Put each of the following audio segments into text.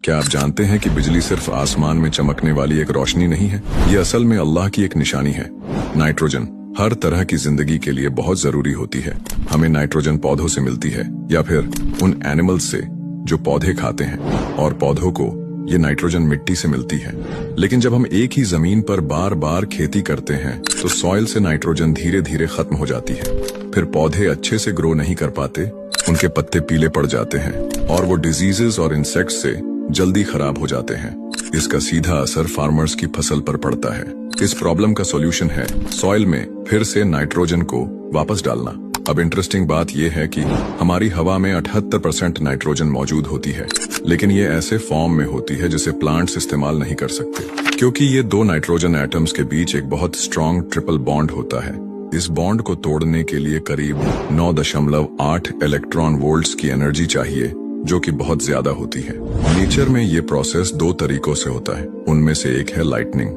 क्या आप जानते हैं कि बिजली सिर्फ आसमान में चमकने वाली एक रोशनी नहीं है, ये असल में अल्लाह की एक निशानी है। नाइट्रोजन हर तरह की जिंदगी के लिए बहुत जरूरी होती है। हमें नाइट्रोजन पौधों से मिलती है या फिर उन एनिमल्स से जो पौधे खाते हैं, और पौधों को ये नाइट्रोजन मिट्टी से मिलती है। लेकिन जब हम एक ही जमीन पर बार बार खेती करते हैं तो सॉइल से नाइट्रोजन धीरे धीरे खत्म हो जाती है। फिर पौधे अच्छे से ग्रो नहीं कर पाते, उनके पत्ते पीले पड़ जाते हैं और वो डिजीजेस और इंसेक्ट्स से जल्दी खराब हो जाते हैं। इसका सीधा असर फार्मर्स की फसल पर पड़ता है। इस प्रॉब्लम का सॉल्यूशन है सॉइल में फिर से नाइट्रोजन को वापस डालना। अब इंटरेस्टिंग बात यह है कि हमारी हवा में 78% नाइट्रोजन मौजूद होती है, लेकिन ये ऐसे फॉर्म में होती है जिसे प्लांट्स इस्तेमाल नहीं कर सकते, क्योंकि ये दो नाइट्रोजन एटम्स के बीच एक बहुत स्ट्रॉन्ग ट्रिपल बॉन्ड होता है। इस बॉन्ड को तोड़ने के लिए करीब 9.8 इलेक्ट्रॉन वोल्ट्स की एनर्जी चाहिए, जो कि बहुत ज्यादा होती है। नेचर में ये प्रोसेस दो तरीकों से होता है, उनमें से एक है लाइटनिंग।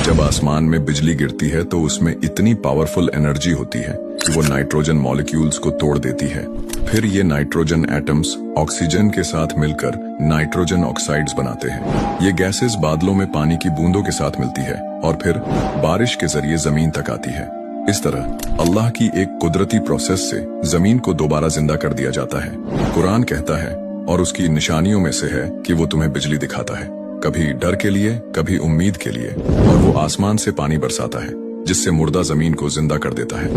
जब आसमान में बिजली गिरती है तो उसमें इतनी पावरफुल एनर्जी होती है कि वो नाइट्रोजन मॉलिक्यूल्स को तोड़ देती है। फिर ये नाइट्रोजन एटम्स ऑक्सीजन के साथ मिलकर नाइट्रोजन ऑक्साइड्स बनाते हैं। ये गैसेस बादलों में पानी की बूंदों के साथ मिलती है और फिर बारिश के जरिए जमीन तक आती है। इस तरह अल्लाह की एक कुदरती प्रोसेस से जमीन को दोबारा जिंदा कर दिया जाता है। कुरान कहता है, और उसकी निशानियों में से है कि वो तुम्हें बिजली दिखाता है, कभी डर के लिए, कभी उम्मीद के लिए, और वो आसमान से पानी बरसाता है जिससे मुर्दा जमीन को जिंदा कर देता है।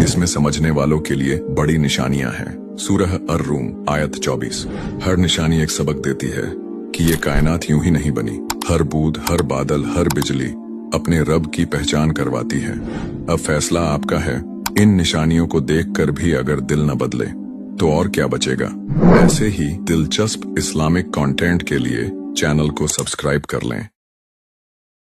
इसमें समझने वालों के लिए बड़ी निशानियां हैं। सूरह अर-रूम आयत 24। हर निशानी एक सबक देती है कि ये कायनात यूं ही नहीं बनी। हर बूंद, हर बादल, हर बिजली अपने रब की पहचान करवाती है। अब फैसला आपका है। इन निशानियों को देखकर भी अगर दिल न बदले तो और क्या बचेगा। ऐसे ही दिलचस्प इस्लामिक कंटेंट के लिए चैनल को सब्सक्राइब कर लें।